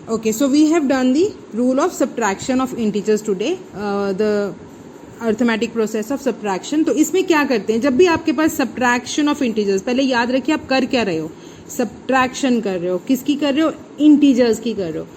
Okay, so we have done the rule of subtraction of integers today, the arithmetic process of subtraction. तो इसमें क्या करते हैं, जब भी आपके पास subtraction of integers, पहले याद रखिए आप कर क्या रहे हो, subtraction कर रहे हो, किसकी कर रहे हो, integers की कर रहे हो.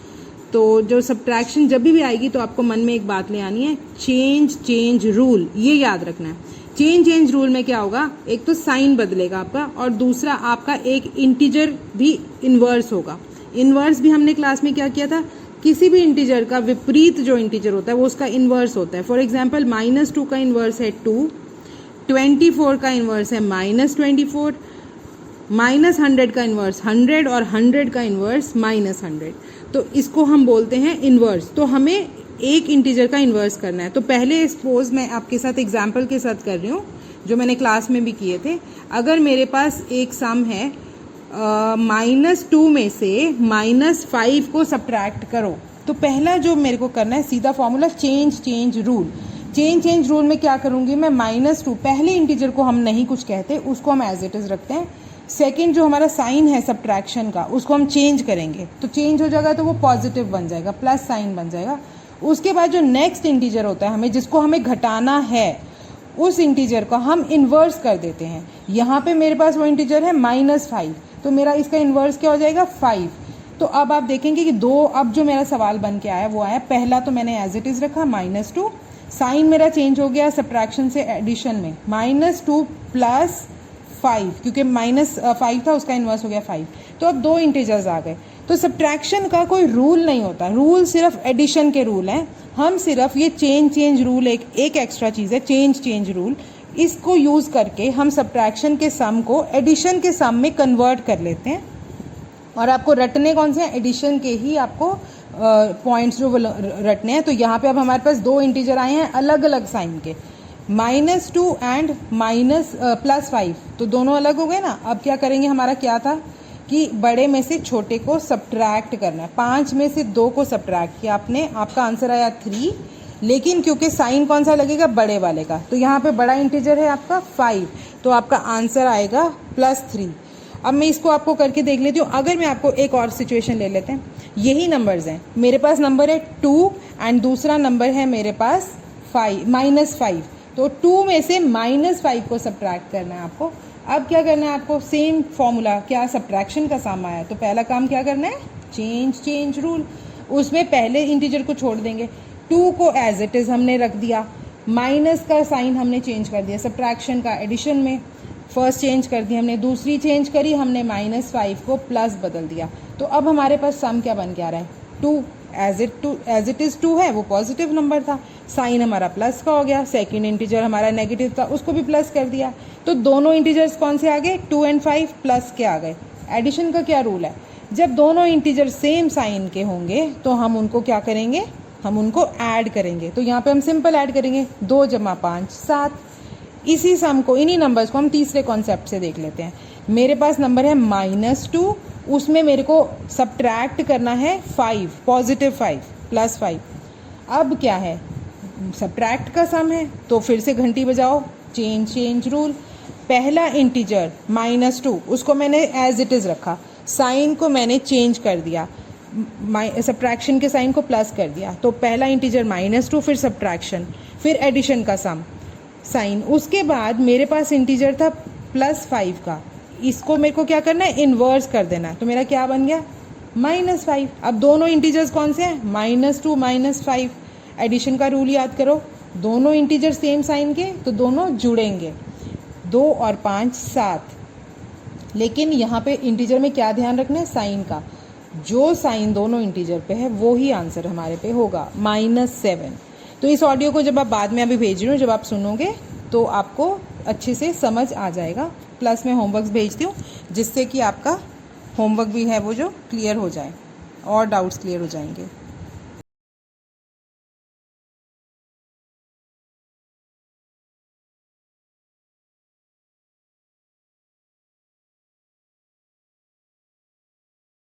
तो जो subtraction जब भी आएगी तो आपको मन में एक बात ले आनी है, change rule, ये याद रखना है. चेंज रूल में क्या होगा, एक तो साइन बदलेगा आपका और दूसरा आपका एक इंटीजर भी इन्वर्स होगा. इन्वर्स भी हमने क्लास में क्या किया था, किसी भी इंटीजर का विपरीत जो इंटीजर होता है वो उसका इन्वर्स होता है. फॉर एग्जांपल -2 का इन्वर्स है 2, 24 का इन्वर्स है -24, -100 का इन्वर्स 100 और 100 का इन्वर्स -100. तो इसको हम बोलते हैं इन्वर्स. तो हमें एक इंटीजर का इन्वर्स करना है. तो पहले सपोज मैं आपके साथ एग्जाम्पल के साथ कर रही हूँ जो मैंने क्लास में भी किए थे. अगर मेरे पास एक सम है -2 में से -5 को सब्ट्रैक्ट करो, तो पहला जो मेरे को करना है सीधा formula change rule. Change rule में क्या करूँगी मैं, -2 पहले इंटीजर को हम नहीं कुछ कहते, उसको हम एज इट इज़ रखते हैं. सेकेंड जो हमारा साइन है सब्ट्रैक्शन का उसको हम चेंज करेंगे, तो चेंज हो जाएगा तो वो पॉजिटिव बन जाएगा, प्लस साइन बन जाएगा. उसके बाद जो नेक्स्ट इंटीजर होता है हमें जिसको हमें घटाना है उस इंटीजर को हम इन्वर्स कर देते हैं. यहाँ पे मेरे पास वो इंटीजर है -5, तो मेरा इसका इन्वर्स क्या हो जाएगा 5. तो अब आप देखेंगे कि अब जो मेरा सवाल बन के आया वो आया, पहला तो मैंने एज इट इज़ रखा -2, साइन मेरा चेंज हो गया सब्ट्रैक्शन से एडिशन में, -2 + 5, क्योंकि -5 था उसका इन्वर्स हो गया 5. तो अब 2 इंटीजर्स आ गए. तो सब्ट्रैक्शन का कोई रूल नहीं होता, रूल सिर्फ एडिशन के रूल हैं. हम सिर्फ ये चेंज रूल एक एक्स्ट्रा चीज़ है, चेंज रूल, इसको यूज़ करके हम सब्ट्रैक्शन के सम को एडिशन के सम में कन्वर्ट कर लेते हैं. और आपको रटने कौन से हैं, एडिशन के ही आपको पॉइंट्स जो रटने हैं. तो यहाँ पे अब हमारे पास 2 इंटीजर आए हैं अलग अलग साइन के, -2 एंड +5, तो दोनों अलग हो गए ना. अब क्या करेंगे, हमारा क्या था कि बड़े में से छोटे को सब्ट्रैक्ट करना है. 5 में से 2 को सब्ट्रैक्ट किया आपने, आपका आंसर आया 3, लेकिन क्योंकि साइन कौन सा लगेगा, बड़े वाले का, तो यहाँ पे बड़ा इंटीजर है आपका 5, तो आपका आंसर आएगा +3. अब मैं इसको आपको करके देख लेती हूँ. अगर मैं आपको एक और सिचुएशन ले लेते हैं, यही नंबर्स हैं, मेरे पास नंबर है 2 एंड दूसरा नंबर है मेरे पास -5, तो 2 में से -5 को सब्ट्रैक्ट करना है आपको. अब क्या करना है आपको, सेम फॉर्मूला, क्या सब्ट्रैक्शन का सम आया, तो पहला काम क्या करना है, चेंज रूल. उसमें पहले इंटीजर को छोड़ देंगे, 2 को एज इट इज़ हमने रख दिया, माइनस का साइन हमने चेंज कर दिया सब्ट्रैक्शन का एडिशन में, फर्स्ट चेंज कर दी हमने, दूसरी चेंज करी हमने, -5 को प्लस बदल दिया. तो अब हमारे पास सम क्या बन के आ रहा है, 2 एज इट इज़ 2 है, वो पॉजिटिव नंबर था, साइन हमारा प्लस का हो गया, सेकंड इंटीजर हमारा नेगेटिव था उसको भी प्लस कर दिया. तो दोनों इंटीजर्स कौन से आ गए, 2 और 5 प्लस के आ गए. एडिशन का क्या रूल है, जब दोनों इंटीजर सेम साइन के होंगे तो हम उनको क्या करेंगे, हम उनको ऐड करेंगे. तो यहाँ पे हम सिंपल ऐड करेंगे, 2 + 5 7. इसी सम को, इन्हीं नंबर्स को हम तीसरे कॉन्सेप्ट से देख लेते हैं. मेरे पास नंबर है -2, उसमें मेरे को सब्ट्रैक्ट करना है 5, +5 +5. अब क्या है, सब्ट्रैक्ट का सम है, तो फिर से घंटी बजाओ, चेंज रूल. पहला इंटीजर -2 उसको मैंने एज इट इज़ रखा, साइन को मैंने चेंज कर दिया, सब्ट्रैक्शन के साइन को प्लस कर दिया, तो पहला इंटीजर -2, फिर सब्ट्रैक्शन, फिर एडिशन का सम, साइन. उसके बाद मेरे पास इंटीजर था +5 का, इसको मेरे को क्या करना है, इन्वर्स कर देना है, तो मेरा क्या बन गया, -5. अब दोनों इंटीजर्स कौन से हैं, -2 -5. एडिशन का रूल याद करो, दोनों इंटीजर सेम साइन के तो दोनों जुड़ेंगे, 2 और 5 7. लेकिन यहाँ पे इंटीजर में क्या ध्यान रखना है, साइन का, जो साइन दोनों इंटीजर पे है वो ही आंसर हमारे पे होगा, -7. तो इस ऑडियो को जब आप बाद में अभी भेज रही हूँ, जब आप सुनोगे तो आपको अच्छे से समझ आ जाएगा. प्लस मैं होमवर्क्स भेजती हूँ जिससे कि आपका होमवर्क भी है वो जो क्लियर हो जाए और डाउट्स क्लियर हो जाएंगे.